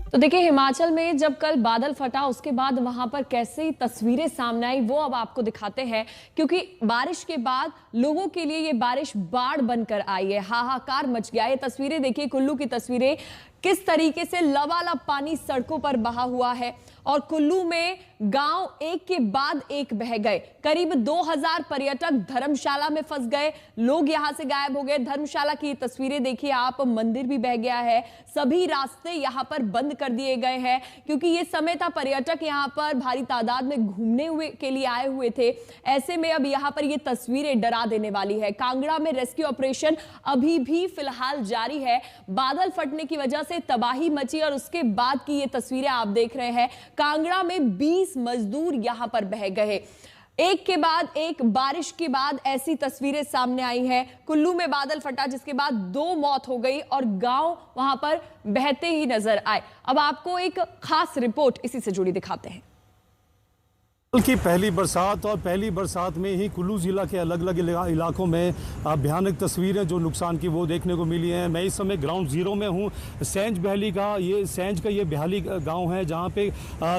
तो देखिए, हिमाचल में जब कल बादल फटा उसके बाद वहां पर कैसी तस्वीरें सामने आई वो अब आपको दिखाते हैं, क्योंकि बारिश के बाद लोगों के लिए ये बारिश बाढ़ बनकर आई है। हाहाकार मच गया। ये तस्वीरें देखिए, कुल्लू की तस्वीरें, किस तरीके से लबालब पानी सड़कों पर बहा हुआ है और कुल्लू में गांव एक के बाद एक बह गए। करीब 2000 पर्यटक धर्मशाला में फंस गए, लोग यहां से गायब हो गए। धर्मशाला की तस्वीरें देखिए आप, मंदिर भी बह गया है, सभी रास्ते यहां पर बंद कर दिए गए हैं क्योंकि ये समय था पर्यटक यहां पर भारी तादाद में घूमने हुए के लिए आए हुए थे। ऐसे में अब यहां पर ये तस्वीरें डरा देने वाली है। कांगड़ा में रेस्क्यू ऑपरेशन अभी भी फिलहाल जारी है। बादल फटने की वजह से तबाही मची और उसके बाद की ये तस्वीरें आप देख रहे हैं। कांगड़ा में 20 मजदूर यहां पर बह गए। एक के बाद एक बारिश के बाद ऐसी तस्वीरें सामने आई हैं। कुल्लू में बादल फटा जिसके बाद 2 मौत हो गई और गांव वहां पर बहते ही नजर आए। अब आपको एक खास रिपोर्ट इसी से जुड़ी दिखाते हैं। की पहली बरसात और पहली बरसात में ही कुल्लू ज़िला के अलग अलग इलाकों में भयानक तस्वीरें जो नुकसान की वो देखने को मिली हैं। मैं इस समय ग्राउंड ज़ीरो में हूँ। सेंज का ये बेहाली गांव है जहां पे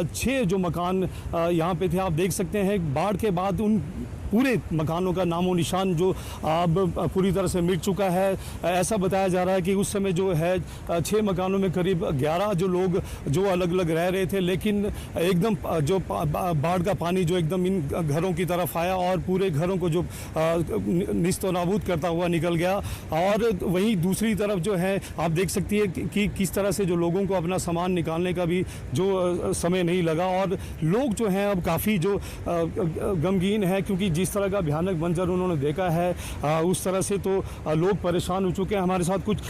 6 जो मकान यहां पे थे, आप देख सकते हैं बाढ़ के बाद उन पूरे मकानों का नामो निशान जो अब पूरी तरह से मिट चुका है। ऐसा बताया जा रहा है कि उस समय जो है 6 मकानों में करीब 11 जो लोग जो अलग अलग रह रहे थे, लेकिन एकदम जो बाढ़ का पानी जो एकदम इन घरों की तरफ आया और पूरे घरों को जो निस्तो नाबूद करता हुआ निकल गया। और वहीं दूसरी तरफ जो है आप देख सकती है कि किस तरह से जो लोगों को अपना सामान निकालने का भी जो समय नहीं लगा और लोग जो हैं अब काफ़ी जो गमगीन है, क्योंकि जिस तरह का भयानक मंजर उन्होंने देखा है उस तरह से तो लोग परेशान हो चुके हैं। हमारे साथ कुछ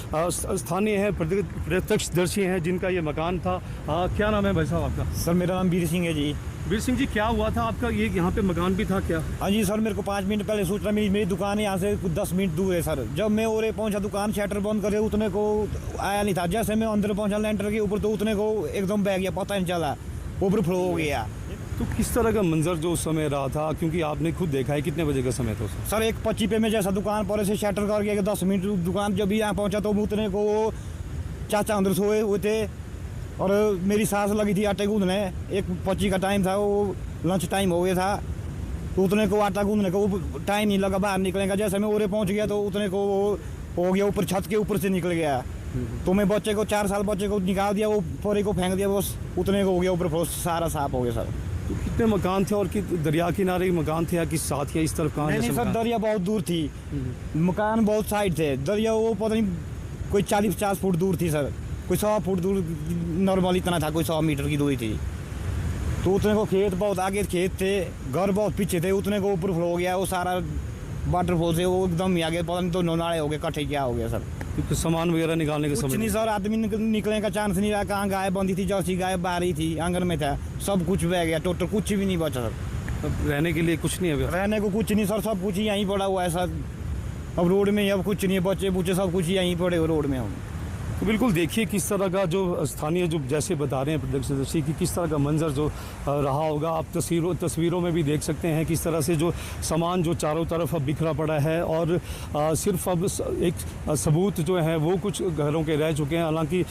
स्थानीय हैं, प्रत्यक्षदर्शी हैं जिनका ये मकान था। क्या नाम है भाई साहब आपका? सर मेरा नाम वीर सिंह है जी। वीर सिंह जी, क्या हुआ था आपका? ये यहाँ पे मकान भी था क्या? हाँ जी सर, मेरे को 5 मिनट पहले सूचना मिली। मेरी दुकान यहाँ से 10 मिनट दूर है सर। जब मैं और पहुँचा दुकान शटर बंद करे उतने को आया नहीं था। जैसे मैं अंदर पहुँचा लेंटर के ऊपर तो उतने को एकदम बह गया, पता नहीं चला, ओवरफ्लो हो गया। तो किस तरह का मंजर जो उस समय रहा था, क्योंकि आपने खुद देखा है, कितने बजे का समय था सर? 1:25 पे मैं जैसा दुकान पर से शटर करके 10 मिनट दुकान जब भी यहाँ पहुँचा तो उतने को वो चाचा अंदर सोए हुए थे और मेरी सांस लगी थी आटे गूंदने। 1:25 का टाइम था, वो लंच टाइम हो गया था तो उतने को आटा गूंदने को टाइम नहीं लगा बाहर निकलने का। जैसे मैं ओरे पहुँच गया तो उतने को वो हो गया, ऊपर छत के ऊपर से निकल गया। तो मैं बच्चे को 4 साल बच्चे को निकाल दिया, वो फोरे को फेंक दिया, वो उतने को हो गया, ऊपर सारा साफ हो गया सर। तो कितने मकान थे और दरिया किनारे मकान थे या किस साथ या इस तरफ कहाँ? नहीं सर, दरिया बहुत दूर थी, मकान बहुत साइड थे। दरिया वो पता नहीं कोई 40-50 फुट दूर थी सर, कोई 100 फुट दूर नॉर्मल इतना था, कोई 100 मीटर की दूरी थी। तो उतने को खेत बहुत आगे खेत थे, घर बहुत पीछे थे, उतने को ऊपर फ्लो हो गया वो सारा वाटरफॉल से, वो एकदम ही आगे, पता नहीं तो नाले हो गए, कट्ठे क्या हो गया सर। तो सामान वगैरह निकालने का कुछ समय नहीं सर, आदमी निकलने का चांस नहीं रहा। कहाँ गाय बंधी थी, जैसी गाय बाहर ही थी, आंगन में था, सब कुछ बह गया, टोटल कुछ भी नहीं बचा सर। अब रहने के लिए कुछ नहीं है? रहने को कुछ नहीं सर, सब कुछ यहीं पड़ा हुआ है सर। अब रोड में अब कुछ नहीं है, बच्चे बुच्चे सब कुछ यहीं पड़े हुए रोड में। हम तो बिल्कुल देखिए किस तरह का जो स्थानीय जो जैसे बता रहे हैं प्रत्यक्षदर्शी कि किस तरह का मंजर जो रहा होगा। आप तस्वीरों में भी देख सकते हैं किस तरह से जो सामान जो चारों तरफ अब बिखरा पड़ा है और सिर्फ अब एक सबूत जो है वो कुछ घरों के रह चुके हैं। हालांकि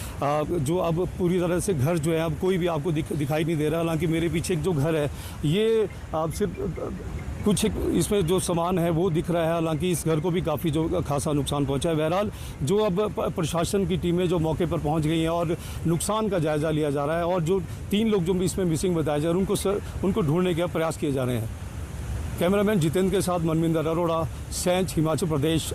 जो अब पूरी तरह से घर जो है अब कोई भी आपको दिखाई नहीं दे रहा। हालांकि मेरे पीछे एक जो घर है ये सिर्फ कुछ इसमें जो सामान है वो दिख रहा है। हालांकि इस घर को भी काफ़ी जो खासा नुकसान पहुंचा है। बहरहाल जो अब प्रशासन की टीमें जो मौके पर पहुंच गई हैं और नुकसान का जायज़ा लिया जा रहा है और जो 3 लोग जो इसमें मिसिंग बताए जा रहे हैं उनको ढूंढने के प्रयास किए जा रहे हैं। कैमरामैन जितेंद्र के साथ मनविंदर अरोड़ा, सेंच, हिमाचल प्रदेश।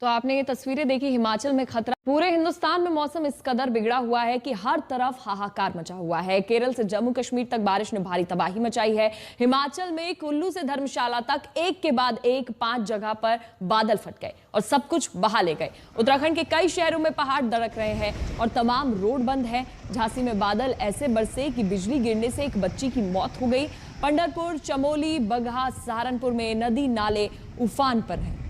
तो आपने ये तस्वीरें देखी, हिमाचल में खतरा। पूरे हिंदुस्तान में मौसम इस कदर बिगड़ा हुआ है कि हर तरफ हाहाकार मचा हुआ है। केरल से जम्मू कश्मीर तक बारिश ने भारी तबाही मचाई है। हिमाचल में कुल्लू से धर्मशाला तक एक के बाद एक 5 जगह पर बादल फट गए और सब कुछ बहा ले गए। उत्तराखंड के कई शहरों में पहाड़ दरक रहे हैं और तमाम रोड बंद है। झांसी में बादल ऐसे बरसे कि बिजली गिरने से एक बच्ची की मौत हो गई। पंढरपुर, चमोली, बगहा, सहारनपुर में नदी नाले उफान पर हैं।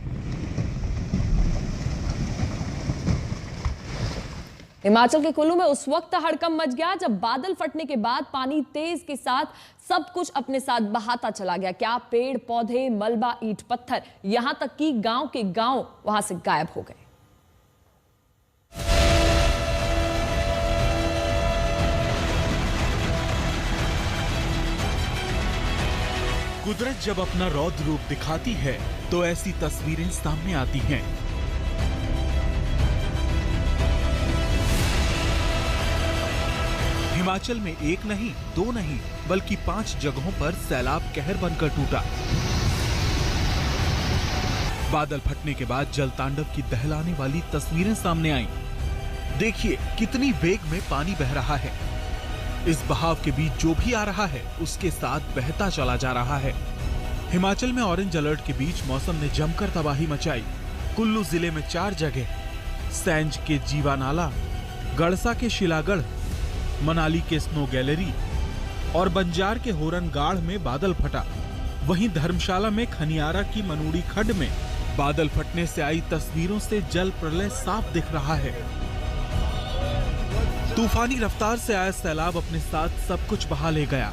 हिमाचल के कुल्लू में उस वक्त हड़कंप मच गया जब बादल फटने के बाद पानी तेज के साथ सब कुछ अपने साथ बहाता चला गया। क्या पेड़ पौधे, मलबा, ईंट पत्थर, यहां तक कि गांव के गांव वहां से गायब हो गए। कुदरत जब अपना रौद्र रूप दिखाती है तो ऐसी तस्वीरें सामने आती हैं। हिमाचल में एक नहीं, दो नहीं, बल्कि 5 जगहों पर सैलाब कहर बनकर टूटा। बादल फटने के बाद जल तांडव की दहलाने वाली तस्वीरें सामने आईं। देखिए कितनी वेग में पानी बह रहा है। इस बहाव के बीच जो भी आ रहा है उसके साथ बहता चला जा रहा है। हिमाचल में ऑरेंज अलर्ट के बीच मौसम ने जमकर तबाही मचाई। कुल्लू जिले में 4 जगह, सैंज के जीवा नाला, गड़सा के शिलागढ़, मनाली के स्नो गैलरी और बंजार के होरनगाढ़ में बादल फटा। वहीं धर्मशाला में खनियारा की मनूड़ी खड्ड में बादल फटने से आई तस्वीरों से जल प्रलय साफ दिख रहा है। तूफानी रफ्तार से आया सैलाब अपने साथ सब कुछ बहा ले गया।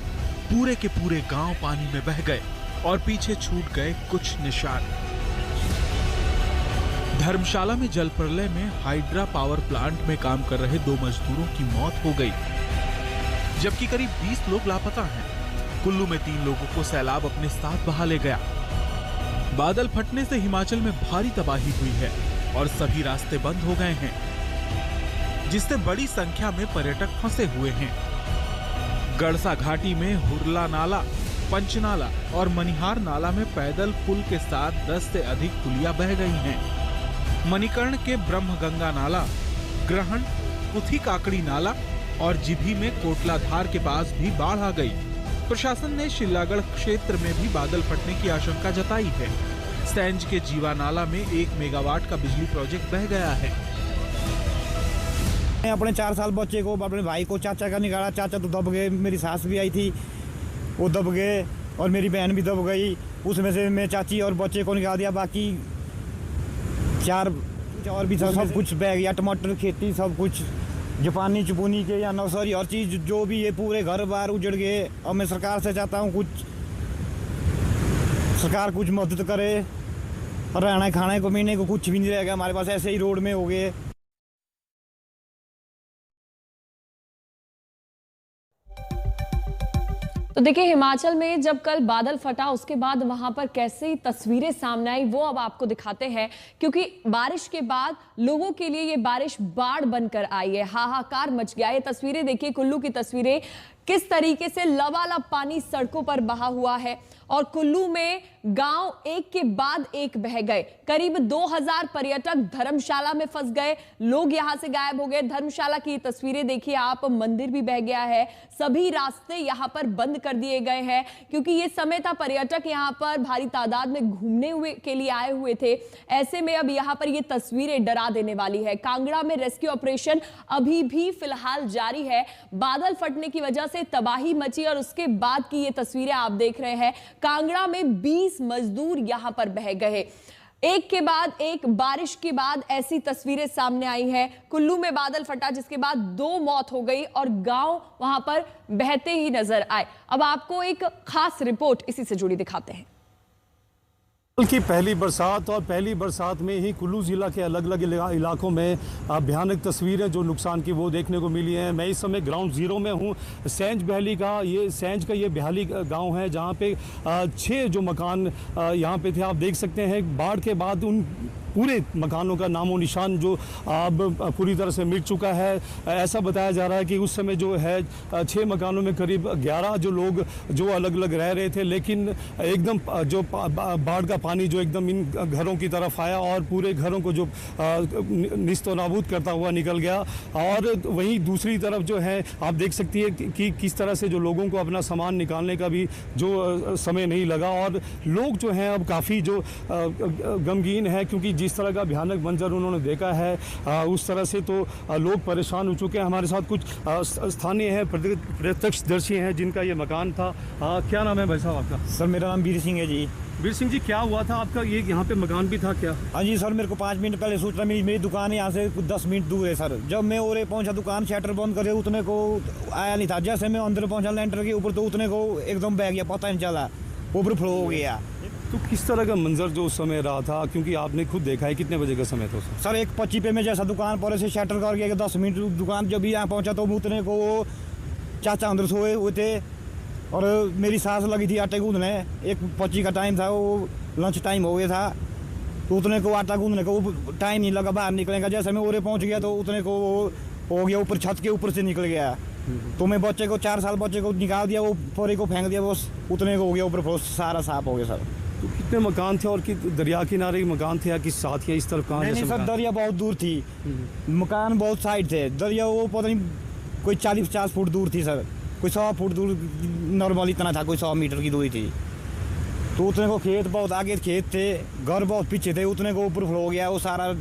पूरे के पूरे गांव पानी में बह गए और पीछे छूट गए कुछ निशान। धर्मशाला में जल प्रलय में हाइड्रा पावर प्लांट में काम कर रहे 2 मजदूरों की मौत हो गई, जबकि करीब 20 लोग लापता हैं। कुल्लू में 3 लोगों को सैलाब अपने साथ बहा ले गया। बादल फटने से हिमाचल में भारी तबाही हुई है और सभी रास्ते बंद हो गए हैं, जिससे बड़ी संख्या में पर्यटक फंसे हुए हैं। गड़सा घाटी में हुरला नाला, पंचनाला और मनिहार नाला में पैदल पुल के साथ 10 से अधिक पुलियां बह गई हैं। मणिकर्ण के ब्रह्मगंगा नाला, ग्रहण, पुथी काकड़ी नाला और जिभी में कोटलाधार के पास भी बाढ़ आ गई। प्रशासन ने शिलागढ़ क्षेत्र में भी बादल फटने की आशंका जताई है। सैंज के जीवा नाला में 1 मेगावाट का बिजली प्रोजेक्ट बह गया है। मैं अपने 4 साल बच्चे को, अपने भाई को, चाचा का निकाला। चाचा तो दब गए, मेरी सास भी आई थी, वो दब गए और मेरी बहन भी दब गई। उसमें से मैं चाची और बच्चे को निकाल दिया। बाकी 4 और भी सब कुछ बह गया। टमाटर खेती सब कुछ, जापानी चुपुनी के या नौसरी हर चीज़ जो भी है, पूरे घर बार उजड़ गए। और मैं सरकार से चाहता हूँ सरकार कुछ मदद करे। रहना खाने को महीने को कुछ भी नहीं रहेगा हमारे पास, ऐसे ही रोड में हो गए। तो देखिए हिमाचल में जब कल बादल फटा उसके बाद वहां पर कैसी तस्वीरें सामने आई वो अब आपको दिखाते हैं, क्योंकि बारिश के बाद लोगों के लिए ये बारिश बाढ़ बनकर आई है। हाहाकार मच गया। ये तस्वीरें देखिए, कुल्लू की तस्वीरें, किस तरीके से लबालब पानी सड़कों पर बहा हुआ है और कुल्लू में गांव एक के बाद एक बह गए। करीब 2000 पर्यटक धर्मशाला में फंस गए, लोग यहां से गायब हो गए। धर्मशाला की तस्वीरें देखिए आप, मंदिर भी बह गया है, सभी रास्ते यहां पर बंद कर दिए गए हैं, क्योंकि ये समय था पर्यटक यहां पर भारी तादाद में घूमने हुए के लिए आए हुए थे। ऐसे में अब यहां पर ये तस्वीरें डरा देने वाली है। कांगड़ा में रेस्क्यू ऑपरेशन अभी भी फिलहाल जारी है। बादल फटने की वजह से तबाही मची और उसके बाद की ये तस्वीरें आप देख रहे हैं। कांगड़ा में 20 मजदूर यहां पर बह गए। एक के बाद एक बारिश के बाद ऐसी तस्वीरें सामने आई हैं। कुल्लू में बादल फटा जिसके बाद 2 मौत हो गई और गांव वहां पर बहते ही नजर आए। अब आपको एक खास रिपोर्ट इसी से जुड़ी दिखाते हैं। की पहली बरसात और पहली बरसात में ही कुल्लू ज़िला के अलग अलग इलाकों में भयानक तस्वीरें जो नुकसान की वो देखने को मिली हैं। मैं इस समय ग्राउंड ज़ीरो में हूँ। सैंज का ये बेहाली गांव है, जहां पे 6 जो मकान यहां पे थे, आप देख सकते हैं बाढ़ के बाद उन पूरे मकानों का नामो निशान जो अब पूरी तरह से मिट चुका है। ऐसा बताया जा रहा है कि उस समय जो है 6 मकानों में करीब 11 जो लोग जो अलग अलग रह रहे थे, लेकिन एकदम जो बाढ़ का पानी जो एकदम इन घरों की तरफ आया और पूरे घरों को जो निस्तो नाबूद करता हुआ निकल गया। और वहीं दूसरी तरफ जो है आप देख सकती है कि किस तरह से जो लोगों को अपना सामान निकालने का भी जो समय नहीं लगा और लोग जो हैं अब काफ़ी जो गमगीन है, क्योंकि जिस तरह का भयानक मंजर उन्होंने देखा है उस तरह से तो लोग परेशान हो चुके हैं। हमारे साथ कुछ स्थानीय हैं, प्रत्यक्षदर्शी हैं जिनका ये मकान था। क्या नाम है भाई साहब आपका? सर मेरा नाम वीर सिंह है जी। वीर सिंह जी, क्या हुआ था आपका? ये यहाँ पे मकान भी था क्या? हाँ जी सर, मेरे को 5 मिनट पहले सूचना मिली। मेरी दुकान यहाँ से 10 मिनट दूर है सर। जब मैं और पहुँचा दुकान, शटर बंद करे, उतने को आया नहीं था। जैसे मैं अंदर पहुँचा लेंटर के ऊपर तो उतने को एकदम बह गया, पता नहीं चला, ओवरफ्लो हो गया। तो किस तरह का मंजर जो उस समय रहा था, क्योंकि आपने खुद देखा है, कितने बजे का समय था सर? 1:25 पे मैं जैसा दुकान पर से शटर करके 10 मिनट दुकान जब भी यहाँ पहुँचा तो उतने को चाचा अंदर सोए हुए थे और मेरी सास लगी थी आटे गूंदने, 1:25 का टाइम था, वो लंच टाइम हो गया था, तो उतने को आटा गूंदने को टाइम नहीं लगा बाहर निकलने का। जैसे मैं ओरे पहुंच गया तो उतने को वो हो गया, ऊपर छत के ऊपर से निकल गया। तो मैं बच्चे को 4 साल बच्चे को निकाल दिया, वो पोरे को फेंक दिया, वो उतने को हो गया, ऊपर सारा साफ हो गया सर। तो कितने मकान थे और कि दरिया किनारे मकान थे या किस साथ या इस तरफ कहाँ? नहीं सर, दरिया बहुत दूर थी, मकान बहुत साइड थे, दरिया वो पता नहीं कोई 40-50 फुट दूर थी सर, कोई 100 फुट दूर नॉर्मल इतना था, कोई 100 मीटर की दूरी थी। तो उतने को खेत बहुत आगे खेत थे, घर बहुत पीछे थे, उतने को ऊपर फ्लो हो गया, वो सारा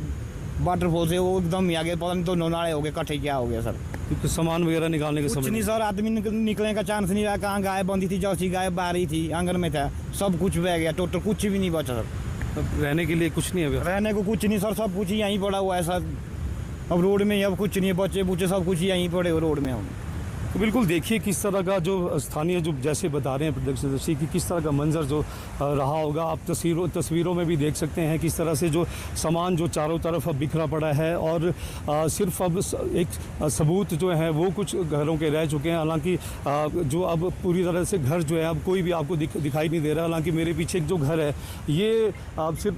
वाटरफॉल से वो एकदम ही आगे, पता नहीं तो नाले हो गए, कट्ठे क्या हो गया सर। तो सामान वगैरह निकालने के कुछ समय नहीं सर, आदमी निकलने का चांस नहीं रहा, कहाँ गाय बंधी थी, जैसी गाय बाहर ही थी, आंगन में था, सब कुछ बह गया, टोटल कुछ भी नहीं बचा सर। अब रहने के लिए कुछ नहीं है? रहने को कुछ नहीं सर, सब कुछ यहीं पड़ा हुआ है सर, अब रोड में अब कुछ नहीं है, बच्चे बुच्चे सब कुछ यहीं पड़े हुए रोड में हम। तो बिल्कुल देखिए किस तरह का जो स्थानीय जो जैसे बता रहे हैं प्रत्यक्षदर्शी कि किस तरह का मंजर जो रहा होगा। आप तस्वीरों में भी देख सकते हैं किस तरह से जो सामान जो चारों तरफ अब बिखरा पड़ा है और सिर्फ अब एक सबूत जो है वो कुछ घरों के रह चुके हैं। हालांकि जो अब पूरी तरह से घर जो है अब कोई भी आपको दिखाई नहीं दे रहा। हालांकि मेरे पीछे जो घर है ये सिर्फ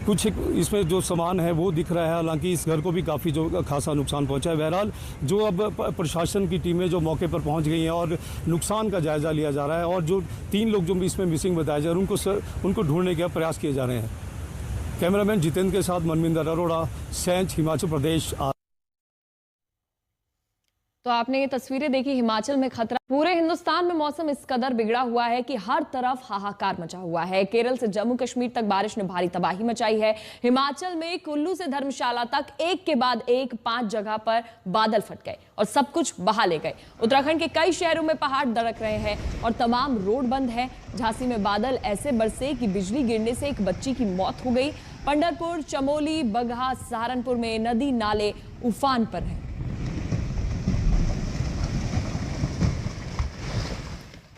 कुछ इसमें जो सामान है वो दिख रहा है। हालांकि इस घर को भी काफ़ी जो खासा नुकसान पहुंचा है। बहरहाल जो अब प्रशासन की टीमें जो मौके पर पहुंच गई हैं और नुकसान का जायज़ा लिया जा रहा है और जो 3 लोग जो इसमें मिसिंग बताए जा रहे हैं उनको ढूंढने के प्रयास किए जा रहे हैं। कैमरामैन जितेंद्र के साथ मनविंदर अरोड़ा, सैंज, हिमाचल प्रदेश। तो आपने ये तस्वीरें देखी, हिमाचल में खतरा। पूरे हिंदुस्तान में मौसम इस कदर बिगड़ा हुआ है कि हर तरफ हाहाकार मचा हुआ है। केरल से जम्मू कश्मीर तक बारिश ने भारी तबाही मचाई है। हिमाचल में कुल्लू से धर्मशाला तक एक के बाद एक 5 जगह पर बादल फट गए और सब कुछ बहा ले गए। उत्तराखंड के कई शहरों में पहाड़ दरक रहे हैं और तमाम रोड बंद है। झांसी में बादल ऐसे बरसे कि बिजली गिरने से एक बच्ची की मौत हो गई। पंढरपुर, चमोली, बगहा, सहारनपुर में नदी नाले उफान पर हैं।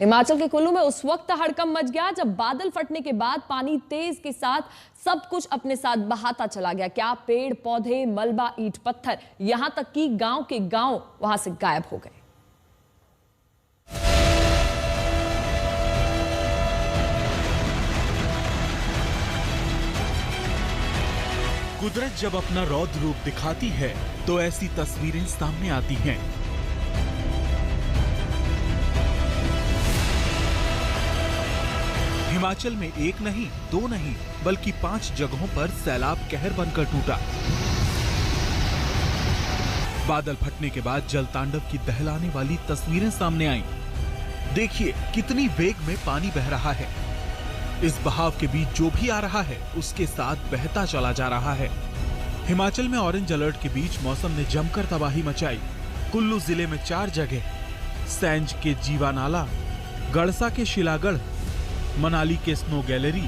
हिमाचल के कुल्लू में उस वक्त हड़कंप मच गया जब बादल फटने के बाद पानी तेज के साथ सब कुछ अपने साथ बहाता चला गया। क्या पेड़ पौधे, मलबा, ईंट पत्थर, यहां तक कि गांव के गांव वहां से गायब हो गए। कुदरत जब अपना रौद्र रूप दिखाती है तो ऐसी तस्वीरें सामने आती हैं। हिमाचल में एक नहीं, 2 नहीं, बल्कि 5 जगहों पर सैलाब कहर बनकर टूटा। बादल फटने के बाद जल तांडव की दहलाने वाली तस्वीरें सामने आईं। देखिए कितनी वेग में पानी बह रहा है। इस बहाव के बीच जो भी आ रहा है उसके साथ बहता चला जा रहा है। हिमाचल में ऑरेंज अलर्ट के बीच मौसम ने जमकर तबाही मचाई। कुल्लू जिले में 4 जगह, सैंज के जीवा नाला, गड़सा के शिलागढ़, मनाली के स्नो गैलरी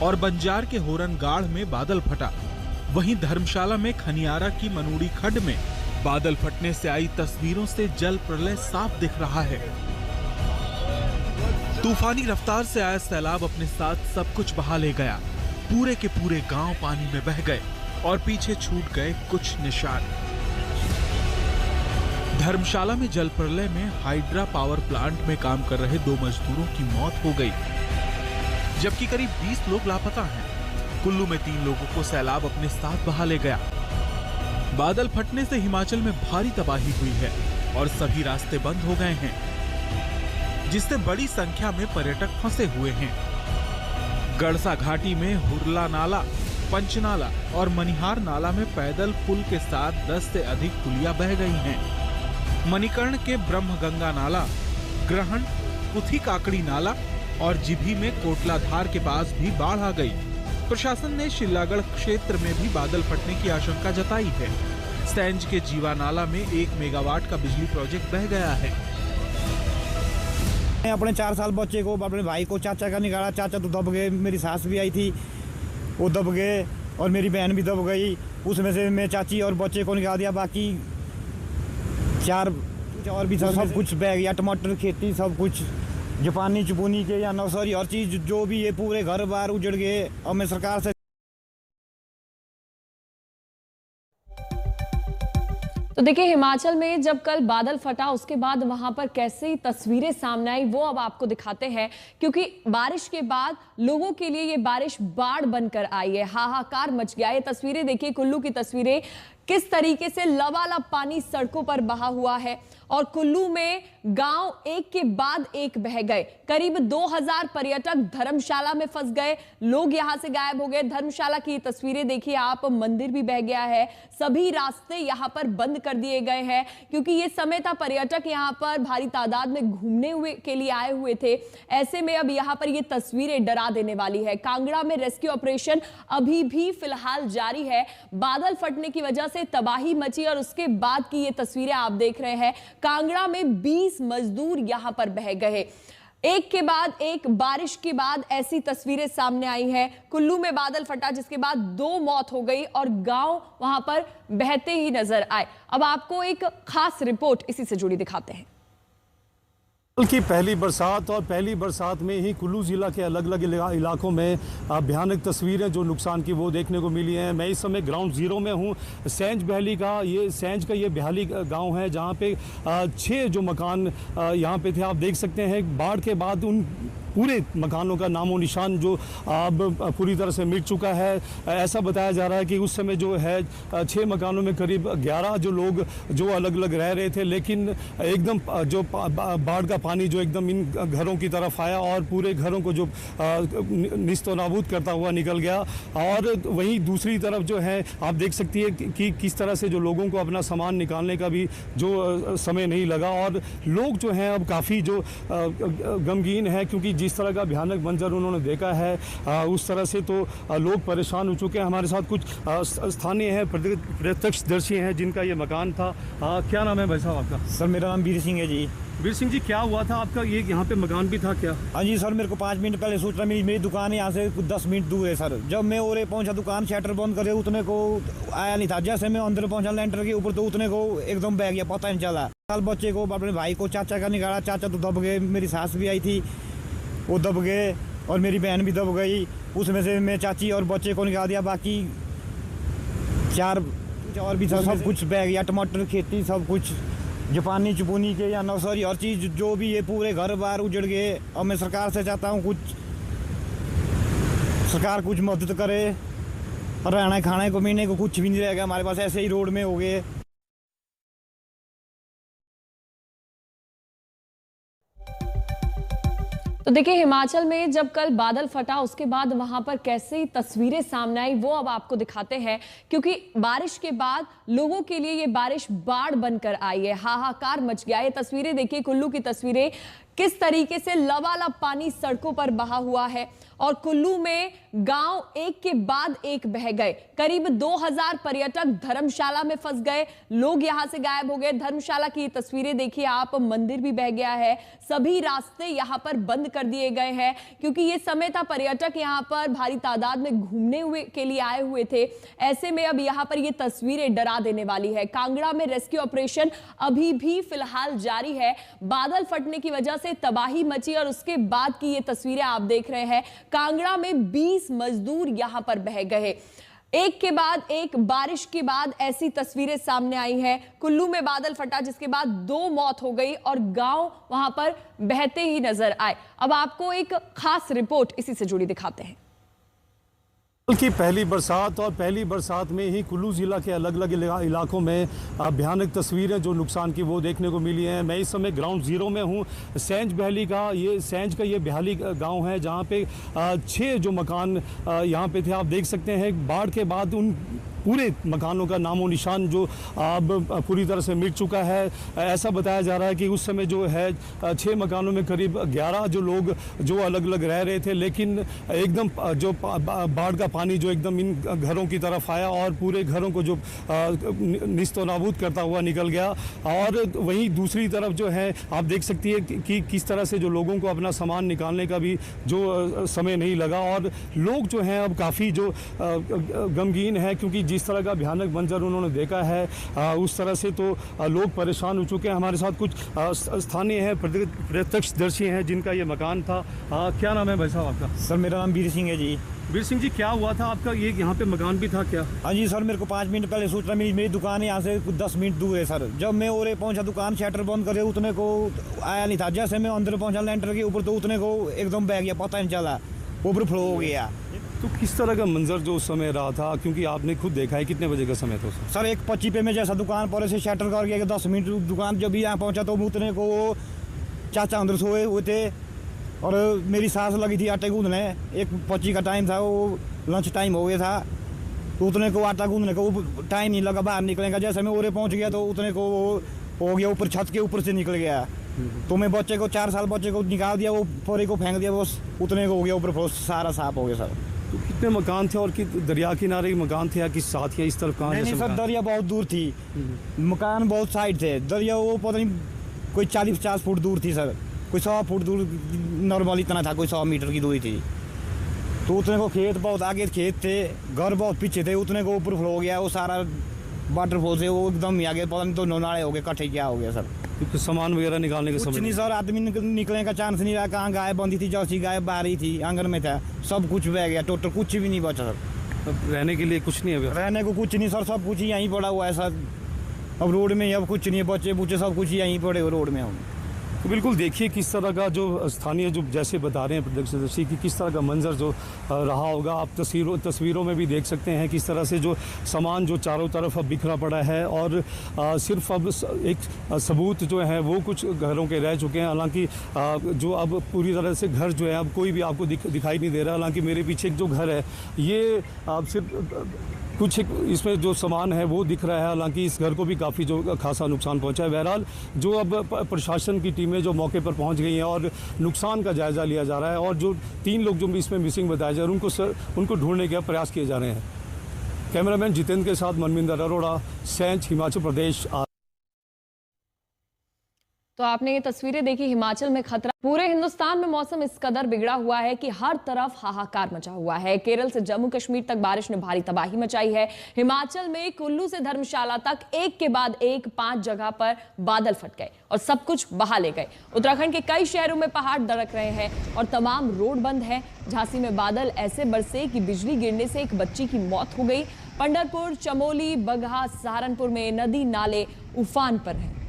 और बंजार के होरनगाढ़ में बादल फटा। वहीं धर्मशाला में खनियारा की मनूड़ी खड्ड में बादल फटने से आई तस्वीरों से जल प्रलय साफ दिख रहा है। तूफानी रफ्तार से आया सैलाब अपने साथ सब कुछ बहा ले गया। पूरे के पूरे गांव पानी में बह गए और पीछे छूट गए कुछ निशान। धर्मशाला में जल प्रलय में हाइड्रा पावर प्लांट में काम कर रहे 2 मजदूरों की मौत हो गई, जबकि करीब 20 लोग लापता हैं। कुल्लू में 3 लोगों को सैलाब अपने साथ बहा ले गया। बादल फटने से हिमाचल में भारी तबाही हुई है और सभी रास्ते बंद हो गए हैं, जिससे बड़ी संख्या में पर्यटक फंसे हुए हैं। गड़सा घाटी में हुरला नाला, पंचनाला और मनिहार नाला में पैदल पुल के साथ 10 से अधिक पुलियां बह गई हैं। मणिकर्ण के ब्रह्मगंगा नाला, ग्रहण, पुथी काकड़ी नाला और जिभी में कोटलाधार के पास भी बाढ़ आ गई। प्रशासन ने शिलागढ़ क्षेत्र में भी बादल फटने की आशंका जताई है। सैंज के जीवा नाला में 1 मेगावाट का बिजली प्रोजेक्ट बह गया है। मैं अपने 4 साल बच्चे को, अपने भाई को, चाचा का निकाला। चाचा तो दब गए, मेरी सास भी आई थी, वो दब गए और मेरी बहन भी दब गई। उसमें से मैं चाची और बच्चे को निकाल दिया। बाकी 4 और भी सब कुछ बह गया। टमाटर खेती सब कुछ, जापानी चुपुनी के या नौसरी हर चीज जो भी है, पूरे घर बार उजड़ गए। और मैं सरकार से तो देखिए, हिमाचल में जब कल बादल फटा उसके बाद वहां पर कैसी तस्वीरें सामने आई वो अब आपको दिखाते हैं, क्योंकि बारिश के बाद लोगों के लिए ये बारिश बाढ़ बनकर आई है। हाहाकार मच गया। ये तस्वीरें देखिए, कुल्लू की तस्वीरें, किस तरीके से लबालब पानी सड़कों पर बहा हुआ है और कुल्लू में गांव एक के बाद एक बह गए। करीब 2000 पर्यटक धर्मशाला में फंस गए। लोग यहां से गायब हो गए। धर्मशाला की तस्वीरें देखिए आप, मंदिर भी बह गया है। सभी रास्ते यहां पर बंद कर दिए गए हैं, क्योंकि ये समय था पर्यटक यहां पर भारी तादाद में घूमने हुए के लिए आए हुए थे। ऐसे में अब यहां पर ये तस्वीरें डरा देने वाली है। कांगड़ा में रेस्क्यू ऑपरेशन अभी भी फिलहाल जारी है। बादल फटने की वजह से तबाही मची और उसके बाद की ये तस्वीरें आप देख रहे हैं। कांगड़ा में 20 मजदूर यहां पर बह गए। एक के बाद एक बारिश के बाद ऐसी तस्वीरें सामने आई हैं। कुल्लू में बादल फटा जिसके बाद 2 मौत हो गई और गांव वहां पर बहते ही नजर आए। अब आपको एक खास रिपोर्ट इसी से जुड़ी दिखाते हैं। की पहली बरसात और पहली बरसात में ही कुल्लू ज़िला के अलग अलग इलाकों में भयानक तस्वीरें जो नुकसान की वो देखने को मिली हैं। मैं इस समय ग्राउंड ज़ीरो में हूँ। सेंज का ये बेहाली गांव है, जहां पे 6 जो मकान यहां पे थे, आप देख सकते हैं। बाढ़ के बाद उन पूरे मकानों का नामो निशान जो अब पूरी तरह से मिट चुका है। ऐसा बताया जा रहा है कि उस समय जो है 6 मकानों में करीब 11 जो लोग जो अलग अलग रह रहे थे, लेकिन एकदम जो बाढ़ का पानी जो एकदम इन घरों की तरफ आया और पूरे घरों को जो निस्तो नाबूद करता हुआ निकल गया। और वहीं दूसरी तरफ जो है आप देख सकती है कि किस तरह से जो लोगों को अपना सामान निकालने का भी जो समय नहीं लगा। और लोग जो हैं अब काफ़ी जो गमगीन है, क्योंकि जिस तरह का भयानक मंजर उन्होंने देखा है उस तरह से तो लोग परेशान हो चुके हैं। हमारे साथ कुछ स्थानीय हैं, प्रत्यक्षदर्शी हैं जिनका ये मकान था। क्या नाम है भाई साहब आपका? सर मेरा नाम वीर सिंह है जी। वीर सिंह जी, क्या हुआ था आपका? ये यहाँ पे मकान भी था क्या? हाँ जी सर, मेरे को 5 मिनट पहले सूचना मिली। मेरी दुकान यहाँ से कुछ 10 मिनट दूर है सर। जब मैं और पहुँचा दुकान, शटर बंद करे, उतने को आया नहीं था। जैसे मैं अंदर पहुँचा लेंटर के ऊपर, तो उतने को एकदम बह गया, पता नहीं चला। साल बच्चे को, अपने भाई को, चाचा का निकाला। चाचा तो दब गए, मेरी सास भी आई थी, वो दब गए, और मेरी बहन भी दब गई। उसमें से मैं चाची और बच्चे को निकाल दिया। बाकी 4 और भी था, सब कुछ बह गया। टमाटर खेती सब कुछ, जापानी चुपुनी के या नौसरी, हर चीज़ जो भी है, पूरे घर बार उजड़ गए। और मैं सरकार से चाहता हूँ सरकार कुछ मदद करे। रहना खाने को महीने को कुछ भी नहीं रहेगा हमारे पास, ऐसे ही रोड में हो गए। तो देखिए, हिमाचल में जब कल बादल फटा उसके बाद वहां पर कैसी तस्वीरें सामने आई वो अब आपको दिखाते हैं, क्योंकि बारिश के बाद लोगों के लिए ये बारिश बाढ़ बनकर आई है। हाहाकार मच गया। ये तस्वीरें देखिए, कुल्लू की तस्वीरें, किस तरीके से लबालब पानी सड़कों पर बहा हुआ है और कुल्लू में गांव एक के बाद एक बह गए। करीब 2000 पर्यटक धर्मशाला में फंस गए। लोग यहां से गायब हो गए। धर्मशाला की तस्वीरें देखिए आप, मंदिर भी बह गया है। सभी रास्ते यहां पर बंद कर दिए गए हैं, क्योंकि ये समय था पर्यटक यहां पर भारी तादाद में घूमने हुए के लिए आए हुए थे। ऐसे में अब यहां पर ये तस्वीरें डरा देने वाली है। कांगड़ा में रेस्क्यू ऑपरेशन अभी भी फिलहाल जारी है। बादल फटने की वजह से तबाही मची और उसके बाद की ये तस्वीरें आप देख रहे हैं। कांगड़ा में 20 मजदूर यहां पर बह गए। एक के बाद एक बारिश के बाद ऐसी तस्वीरें सामने आई हैं। कुल्लू में बादल फटा जिसके बाद 2 मौत हो गई और गांव वहां पर बहते ही नजर आए। अब आपको एक खास रिपोर्ट इसी से जुड़ी दिखाते हैं। की पहली बरसात और पहली बरसात में ही कुल्लू ज़िला के अलग अलग इलाकों में भयानक तस्वीरें जो नुकसान की वो देखने को मिली हैं। मैं इस समय ग्राउंड ज़ीरो में हूँ। सेंज का ये बेहाली गांव है, जहां पे 6 जो मकान यहां पे थे, आप देख सकते हैं। बाढ़ के बाद उन पूरे मकानों का नामो निशान जो अब पूरी तरह से मिट चुका है। ऐसा बताया जा रहा है कि उस समय जो है 6 मकानों में करीब 11 जो लोग जो अलग अलग रह रहे थे, लेकिन एकदम जो बाढ़ का पानी जो एकदम इन घरों की तरफ आया और पूरे घरों को जो निस्तो नाबूद करता हुआ निकल गया। और वहीं दूसरी तरफ जो है आप देख सकती है कि किस तरह से जो लोगों को अपना सामान निकालने का भी जो समय नहीं लगा। और लोग जो हैं अब काफ़ी जो गमगीन है, क्योंकि जिस तरह का भयानक मंजर उन्होंने देखा है उस तरह से तो लोग परेशान हो चुके हैं। हमारे साथ कुछ स्थानीय हैं, प्रत्यक्षदर्शी हैं जिनका ये मकान था। क्या नाम है भाई साहब आपका? सर मेरा नाम वीर सिंह है जी। वीर सिंह जी, क्या हुआ था आपका? ये यहाँ पे मकान भी था क्या? हाँ जी सर, मेरे को 5 मिनट पहले सूचना मिली। मेरी दुकान यहाँ से 10 मिनट दूर है सर। जब मैं और पहुँचा दुकान, शटर बंद करे, उतने को आया नहीं था। जैसे मैं अंदर पहुँचा लेंटर के ऊपर, तो उतने को एकदम बह गया, पता नहीं चला, ऊपर फ्लो हो गया। तो किस तरह का मंजर जो उस समय रहा था, क्योंकि आपने खुद देखा है, कितने बजे का समय था उसमें? सर 1:25 पे मैं जैसा दुकान पर से शटर करके 10 मिनट दुकान जब भी यहाँ पहुँचा, तो उतने को चाचा अंदर सोए हुए थे और मेरी सास लगी थी आटे गूंदने। 1:25 का टाइम था, वो लंच टाइम हो गया था। तो उतने को आटा गूंदने को टाइम नहीं लगा बाहर निकलने का। जैसे मैं ओरे पहुँच गया तो उतने को हो गया, ऊपर छत के ऊपर से निकल गया। तो मैं बच्चे को 4 साल बच्चे को निकाल दिया, वो पोरे को फेंक दिया, वो उतने को हो गया, ऊपर सारा साफ हो गया सर। तो कितने मकान थे और दरिया किनारे मकान थे या किस साथ या इस तरफ कहाँ? नहीं सर, दरिया बहुत दूर थी, मकान बहुत साइड थे। दरिया वो पता नहीं कोई 40-50 फुट दूर थी सर, कोई 100 फुट दूर नॉर्मल इतना था, कोई 100 मीटर की दूरी थी। तो उतने को खेत बहुत आगे खेत थे, घर बहुत पीछे थे, उतने को ऊपर फ्लो हो गया। वो सारा वाटरफॉल से वो एकदम ही आगे, पता नहीं तो नाले हो गए, कट्ठे क्या हो गया सर। तो सामान वगैरह निकालने के कुछ समय नहीं सर, आदमी निकलने का चांस नहीं रहा। कहाँ गाय बंधी थी, जैसी गाय बाहर ही थी, आंगन में था, सब कुछ बह गया, टोटल कुछ भी नहीं बचा सर। अब रहने के लिए कुछ नहीं है? रहने को कुछ नहीं सर, सब कुछ यहीं पड़ा हुआ है सर। अब रोड में अब कुछ नहीं है, बच्चे बुच्चे सब कुछ यहीं पड़े हुए रोड में हम। तो बिल्कुल देखिए किस तरह का जो स्थानीय जो जैसे बता रहे हैं प्रत्यक्षदर्शी कि किस तरह का मंजर जो रहा होगा। आप तस्वीरों में भी देख सकते हैं किस तरह से जो सामान जो चारों तरफ अब बिखरा पड़ा है और सिर्फ अब एक सबूत जो है वो कुछ घरों के रह चुके हैं। हालांकि जो अब पूरी तरह से घर जो है अब कोई भी आपको दिखाई नहीं दे रहा। हालांकि मेरे पीछे जो घर है ये आप सिर्फ कुछ इसमें जो सामान है वो दिख रहा है। हालांकि इस घर को भी काफ़ी जो खासा नुकसान पहुंचा है। बहरहाल जो अब प्रशासन की टीमें जो मौके पर पहुंच गई हैं और नुकसान का जायज़ा लिया जा रहा है और जो 3 लोग जो इसमें मिसिंग बताए जा रहे हैं उनको ढूंढने के प्रयास किए जा रहे हैं। कैमरामैन जितेंद्र के साथ मनविंदर अरोड़ा, सैंज, हिमाचल प्रदेश। तो आपने ये तस्वीरें देखी, हिमाचल में खतरा। पूरे हिंदुस्तान में मौसम इस कदर बिगड़ा हुआ है कि हर तरफ हाहाकार मचा हुआ है। केरल से जम्मू कश्मीर तक बारिश ने भारी तबाही मचाई है। हिमाचल में कुल्लू से धर्मशाला तक एक के बाद एक 5 जगह पर बादल फट गए और सब कुछ बहा ले गए। उत्तराखंड के कई शहरों में पहाड़ दरक रहे हैं और तमाम रोड बंद है। झांसी में बादल ऐसे बरसे कि बिजली गिरने से एक बच्ची की मौत हो गई। पंढरपुर, चमोली, बगहा, सहारनपुर में नदी नाले उफान पर हैं।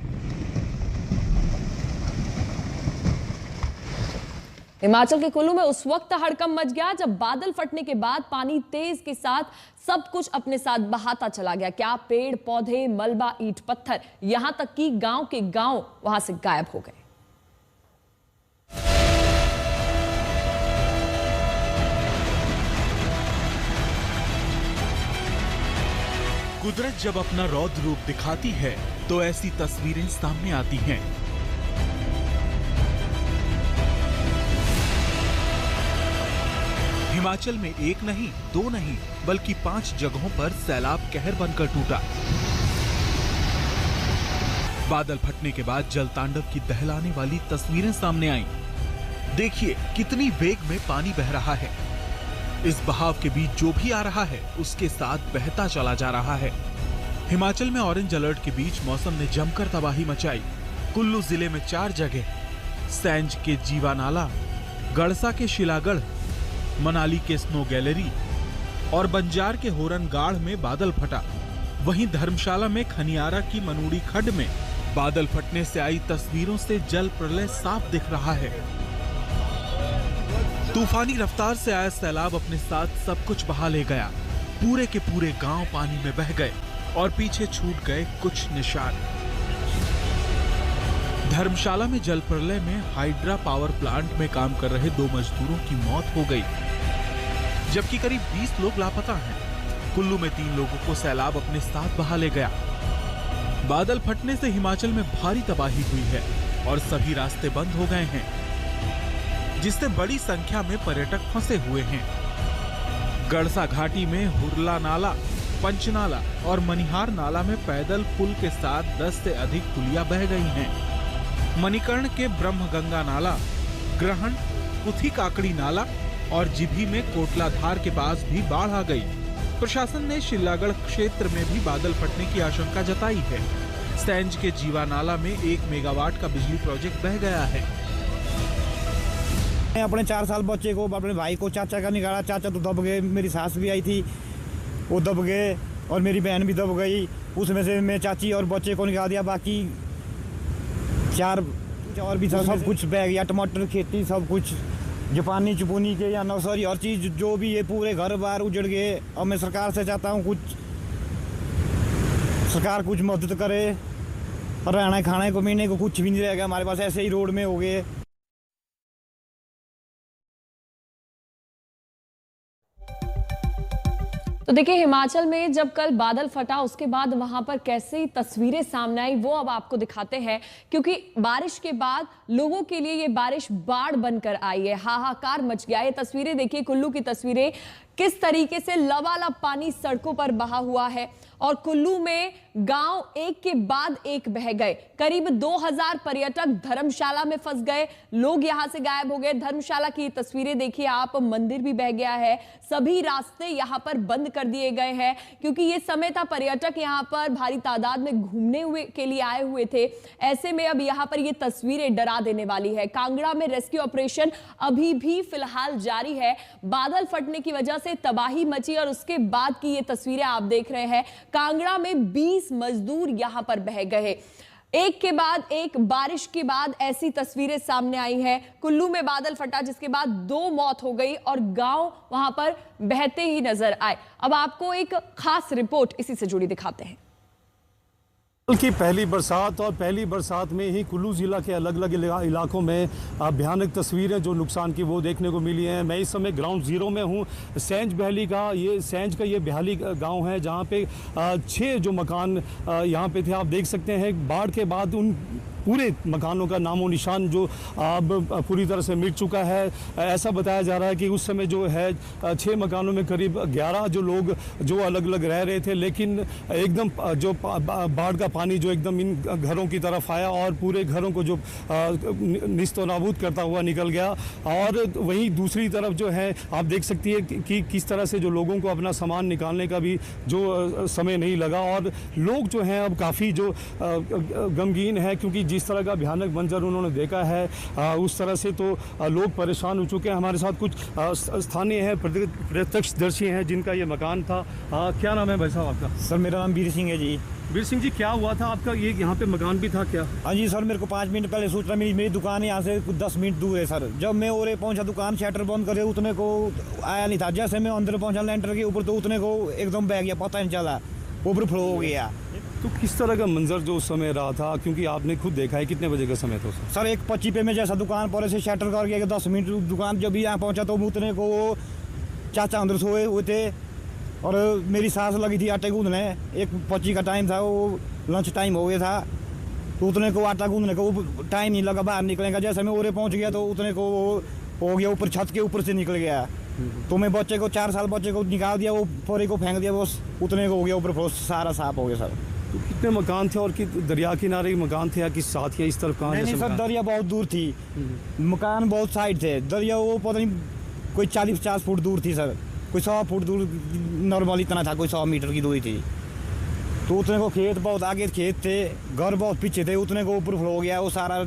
हिमाचल के कुल्लू में उस वक्त हड़कंप मच गया जब बादल फटने के बाद पानी तेज के साथ सब कुछ अपने साथ बहाता चला गया। क्या पेड़ पौधे, मलबा, ईंट पत्थर, यहां तक कि गांव के गांव वहां से गायब हो गए। कुदरत जब अपना रौद्र रूप दिखाती है तो ऐसी तस्वीरें सामने आती हैं। हिमाचल में एक नहीं, 2 नहीं, बल्कि 5 जगहों पर सैलाब कहर बनकर टूटा। बादल फटने के बाद जल तांडव की दहलाने वाली तस्वीरें सामने आईं। देखिए कितनी वेग में पानी बह रहा है। इस बहाव के बीच जो भी आ रहा है उसके साथ बहता चला जा रहा है। हिमाचल में ऑरेंज अलर्ट के बीच मौसम ने जमकर तबाही मचाई। कुल्लू जिले में 4 जगह, सैंज के जीवा नाला, गड़सा के शिलागढ़, मनाली के स्नो गैलरी और बंजार के होरनगाढ़ में बादल फटा। वहीं धर्मशाला में खनियारा की मनूड़ी खड्ड में बादल फटने से आई तस्वीरों से जल प्रलय साफ दिख रहा है। तूफानी रफ्तार से आया सैलाब अपने साथ सब कुछ बहा ले गया। पूरे के पूरे गांव पानी में बह गए और पीछे छूट गए कुछ निशान। धर्मशाला में जल प्रलय में हाइड्रा पावर प्लांट में काम कर रहे 2 मजदूरों की मौत हो गई, जबकि करीब 20 लोग लापता हैं। कुल्लू में 3 लोगों को सैलाब अपने साथ बहा ले गया। बादल फटने से हिमाचल में भारी तबाही हुई है और सभी रास्ते बंद हो गए हैं, जिससे बड़ी संख्या में पर्यटक फंसे हुए हैं। गड़सा घाटी में हुरला नाला, पंचनाला और मनिहार नाला में पैदल पुल के साथ 10 से अधिक पुलियां बह गई हैं। मणिकर्ण के ब्रह्मगंगा नाला, ग्रहण, कुथी काकड़ी नाला और जिभी में कोटलाधार के पास भी बाढ़ आ गई। प्रशासन ने शिलागढ़ क्षेत्र में भी बादल फटने की आशंका जताई है। सैंज के जीवा नाला में 1 मेगावाट का बिजली प्रोजेक्ट बह गया है। मैं अपने 4 साल बच्चे को, अपने भाई को, चाचा का निकाला। चाचा तो दब गए, मेरी सास भी आई थी, वो दब गए, और मेरी बहन भी दब गई। उसमें से मैं चाची और बच्चे को निकाल दिया। बाकी 4 और भी था, सब कुछ बह गया। टमाटर खेती सब कुछ, जापानी चुपुनी के या नर्सरी, हर चीज़ जो भी है, पूरे घर बार उजड़ गए। और मैं सरकार से चाहता हूँ सरकार कुछ मदद करे। रहना खाने को महीने को कुछ भी नहीं रहेगा हमारे पास, ऐसे ही रोड में हो गए। तो देखिए, हिमाचल में जब कल बादल फटा उसके बाद वहां पर कैसी तस्वीरें सामने आई वो अब आपको दिखाते हैं, क्योंकि बारिश के बाद लोगों के लिए ये बारिश बाढ़ बनकर आई है। हाहाकार मच गया। ये तस्वीरें देखिए, कुल्लू की तस्वीरें, किस तरीके से लबालब पानी सड़कों पर बहा हुआ है और कुल्लू में गांव एक के बाद एक बह गए। करीब 2000 पर्यटक धर्मशाला में फंस गए, लोग यहां से गायब हो गए। धर्मशाला की तस्वीरें देखिए आप, मंदिर भी बह गया है, सभी रास्ते यहां पर बंद कर दिए गए हैं, क्योंकि ये समय था पर्यटक यहां पर भारी तादाद में घूमने हुए के लिए आए हुए थे। ऐसे में अब यहां पर ये तस्वीरें डरा देने वाली है। कांगड़ा में रेस्क्यू ऑपरेशन अभी भी फिलहाल जारी है। बादल फटने की वजह से तबाही मची और उसके बाद की ये तस्वीरें आप देख रहे हैं। कांगड़ा में 20 मजदूर यहां पर बह गए। एक के बाद एक बारिश के बाद ऐसी तस्वीरें सामने आई हैं। कुल्लू में बादल फटा जिसके बाद 2 मौत हो गई और गांव वहां पर बहते ही नजर आए। अब आपको एक खास रिपोर्ट इसी से जुड़ी दिखाते हैं। की पहली बरसात और पहली बरसात में ही कुल्लू ज़िला के अलग अलग इलाकों में भयानक तस्वीरें जो नुकसान की वो देखने को मिली हैं। मैं इस समय ग्राउंड ज़ीरो में हूँ। सेंज का ये बेहाली गांव है, जहां पे 6 जो मकान यहां पे थे, आप देख सकते हैं। बाढ़ के बाद उन पूरे मकानों का नामो निशान जो अब पूरी तरह से मिट चुका है। ऐसा बताया जा रहा है कि उस समय जो है 6 मकानों में करीब 11 जो लोग जो अलग अलग रह रहे थे, लेकिन एकदम जो बाढ़ का पानी जो एकदम इन घरों की तरफ आया और पूरे घरों को जो निस्तो नाबूद करता हुआ निकल गया। और वहीं दूसरी तरफ जो है आप देख सकती है कि किस तरह से जो लोगों को अपना सामान निकालने का भी जो समय नहीं लगा, और लोग जो हैं अब काफ़ी जो गमगीन है, क्योंकि जिस तरह का भयानक मंजर उन्होंने देखा है उस तरह से तो लोग परेशान हो चुके हैं। हमारे साथ कुछ स्थानीय हैं, प्रत्यक्षदर्शी हैं जिनका ये मकान था। क्या नाम है भाई साहब आपका? सर मेरा नाम वीर सिंह है जी। वीर सिंह जी, क्या हुआ था आपका? ये यहाँ पे मकान भी था क्या? हाँ जी सर, मेरे को 5 मिनट पहले सूचना मिली। मेरी दुकान यहाँ से 10 मिनट दूर है सर। जब मैं और पहुँचा दुकान, शटर बंद करे, उतने को आया नहीं था। जैसे मैं अंदर पहुँचा लेंटर के ऊपर, तो उतने को एकदम बह गया, पता नहीं चला, ऊपर फ्लो हो गया। तो किस तरह का मंजर जो उस समय रहा था, क्योंकि आपने खुद देखा है, कितने बजे का समय था सर? 1:25 पे मैं जैसा दुकान पर से शटर करके 10 मिनट दुकान जब भी यहाँ पहुँचा, तो उतने को वो चाचा अंदर सोए हुए थे और मेरी सास लगी थी आटे गूंदने। 1:25 का टाइम था, वो लंच टाइम हो गया था, तो उतने को आटा गूंदने को टाइम नहीं लगा बाहर निकलने का। जैसे मैं ओरे पहुँच गया तो उतने को हो गया, ऊपर छत के ऊपर से निकल गया। तो मैं बच्चे को 4 साल बच्चे को निकाल दिया, वो फोरे को फेंक दिया, वो उतने को हो गया, ऊपर सारा साफ हो गया सर। तो कितने मकान थे और दरिया किनारे मकान थे या किस साथ या इस तरफ कहाँ? नहीं सर, दरिया बहुत दूर थी, मकान बहुत साइड थे। दरिया वो पता नहीं कोई 40-50 फुट दूर थी सर, कोई 100 फुट दूर नॉर्मल इतना था, कोई 100 मीटर की दूरी थी। तो उतने को खेत बहुत आगे खेत थे, घर बहुत पीछे थे, उतने को ऊपर फ्लो हो गया। वो सारा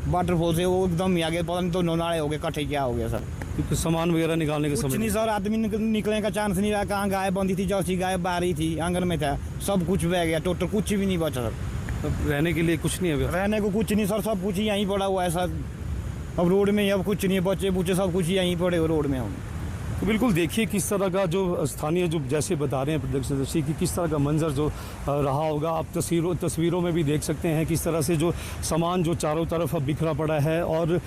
वाटरफॉल से वो एकदम ही आगे, पता नहीं तो नाले हो गए, कट्ठे क्या हो गया सर। तो सामान वगैरह निकालने का कुछ समय नहीं सर, आदमी निकलने का चांस नहीं रहा। कहाँ गाय बंधी थी, जैसी गाय बाहरी थी, आंगन में था, सब कुछ बह गया, टोटल कुछ भी नहीं बचा सर। अब रहने के लिए कुछ नहीं है? रहने को कुछ नहीं सर, सब कुछ यहीं पड़ा हुआ है सर। अब रोड में अब कुछ नहीं है, बच्चे बुच्चे सब कुछ यहीं पड़े हुए रोड में। हम तो बिल्कुल देखिए किस तरह का जो स्थानीय जो जैसे बता रहे हैं प्रत्यक्षदर्शी कि किस तरह का मंजर जो रहा होगा। आप तस्वीरों में भी देख सकते हैं किस तरह से जो सामान जो चारों तरफ अब बिखरा पड़ा है, और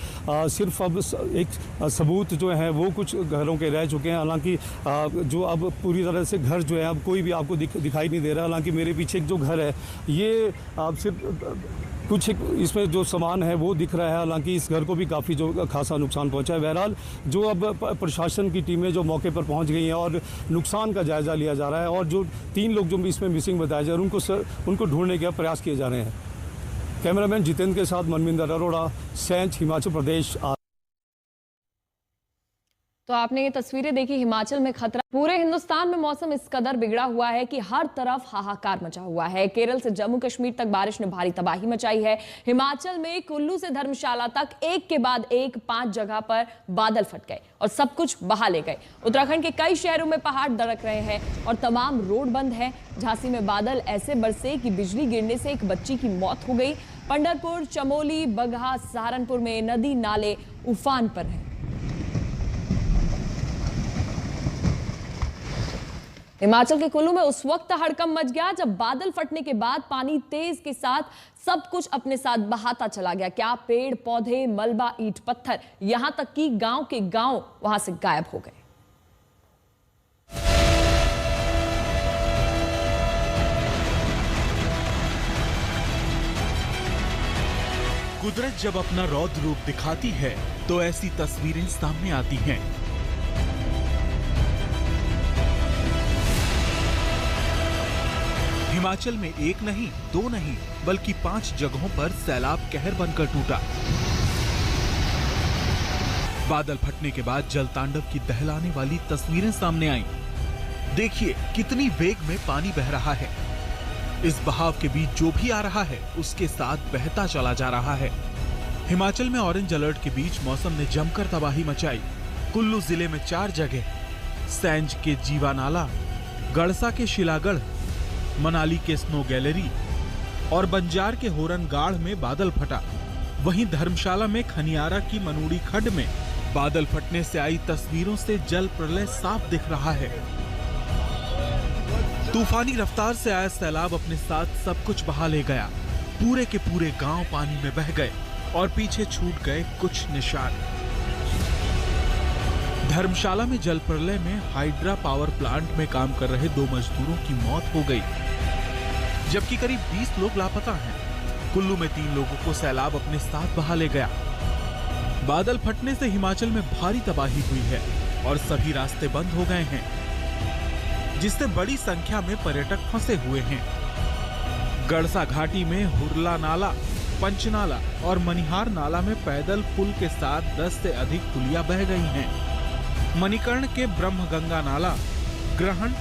सिर्फ अब एक सबूत जो है वो कुछ घरों के रह चुके हैं। हालांकि जो अब पूरी तरह से घर जो है अब कोई भी आपको दिखाई नहीं दे रहा। हालांकि मेरे पीछे जो घर है ये आप सिर्फ कुछ इसमें जो सामान है वो दिख रहा है। हालांकि इस घर को भी काफ़ी जो खासा नुकसान पहुंचा है। बहरहाल जो अब प्रशासन की टीमें जो मौके पर पहुंच गई हैं और नुकसान का जायज़ा लिया जा रहा है, और जो 3 लोग जो इसमें मिसिंग बताए जा रहे हैं उनको ढूंढने के प्रयास किए जा रहे हैं। कैमरामैन जितेंद्र के साथ मनविंदर अरोड़ा, सेंच, हिमाचल प्रदेश। तो आपने ये तस्वीरें देखी, हिमाचल में खतरा। पूरे हिंदुस्तान में मौसम इस कदर बिगड़ा हुआ है कि हर तरफ हाहाकार मचा हुआ है। केरल से जम्मू कश्मीर तक बारिश ने भारी तबाही मचाई है। हिमाचल में कुल्लू से धर्मशाला तक एक के बाद एक 5 जगह पर बादल फट गए और सब कुछ बहा ले गए। उत्तराखंड के कई शहरों में पहाड़ दरक रहे हैं और तमाम रोड बंद है। झांसी में बादल ऐसे बरसे कि बिजली गिरने से एक बच्ची की मौत हो गई। पंढरपुर, चमोली, बगहा, सहारनपुर में नदी नाले उफान पर हैं। हिमाचल के कुल्लू में उस वक्त हड़कंप मच गया जब बादल फटने के बाद पानी तेज के साथ सब कुछ अपने साथ बहाता चला गया। क्या पेड़ पौधे, मलबा, ईंट पत्थर, यहां तक कि गांव के गांव वहां से गायब हो गए। कुदरत जब अपना रौद्र रूप दिखाती है तो ऐसी तस्वीरें सामने आती हैं। हिमाचल में एक नहीं, 2 नहीं, बल्कि 5 जगहों पर सैलाब कहर बनकर टूटा। बादल फटने के बाद जल तांडव की दहलाने वाली तस्वीरें सामने आईं। देखिए कितनी वेग में पानी बह रहा है। इस बहाव के बीच जो भी आ रहा है उसके साथ बहता चला जा रहा है। हिमाचल में ऑरेंज अलर्ट के बीच मौसम ने जमकर तबाही मचाई। कुल्लू जिले में 4 जगह, सैंज के जीवा नाला, गड़सा के शिलागढ़, मनाली के स्नो गैलरी और बंजार के होरनगाढ़ में बादल फटा। वहीं धर्मशाला में खनियारा की मनूड़ी खड्ड में बादल फटने से आई तस्वीरों से जल प्रलय साफ दिख रहा है। तूफानी रफ्तार से आया सैलाब अपने साथ सब कुछ बहा ले गया। पूरे के पूरे गांव पानी में बह गए और पीछे छूट गए कुछ निशान। धर्मशाला में जल प्रलय में हाइड्रा पावर प्लांट में काम कर रहे 2 मजदूरों की मौत हो गई, जबकि करीब 20 लोग लापता हैं। कुल्लू में 3 लोगों को सैलाब अपने साथ बहा ले गया। बादल फटने से हिमाचल में भारी तबाही हुई है और सभी रास्ते बंद हो गए हैं, जिससे बड़ी संख्या में पर्यटक फंसे हुए हैं। गड़सा घाटी में हुरला नाला, पंचनाला और मनिहार नाला में पैदल पुल के साथ 10 से अधिक पुलियां बह गई हैं। मणिकर्ण के ब्रह्मगंगा नाला, ग्रहण,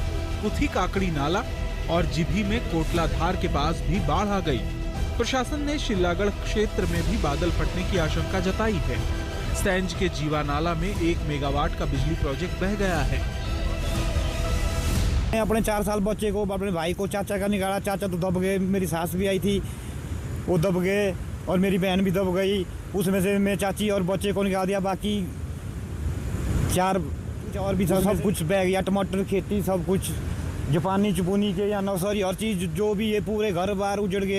कुथी काकड़ी नाला और जिभी में कोटलाधार के पास भी बाढ़ आ गई। प्रशासन ने शिलागढ़ क्षेत्र में भी बादल फटने की आशंका जताई है। सैंज के जीवा नाला में 1 मेगावाट का बिजली प्रोजेक्ट बह गया है। मैं अपने 4 साल बच्चे को, अपने भाई को, चाचा का निकाला। चाचा तो दब गए, मेरी सास भी आई थी, वो दब गए और मेरी बहन भी दब गई। उसमें से मैं चाची और बच्चे को निकाल दिया। बाकी 4 और भी सब कुछ बह गया। टमाटर खेती सब कुछ, जापानी चुपुनी के या नौसरी हर चीज जो भी है, पूरे घर बार उजड़ गए।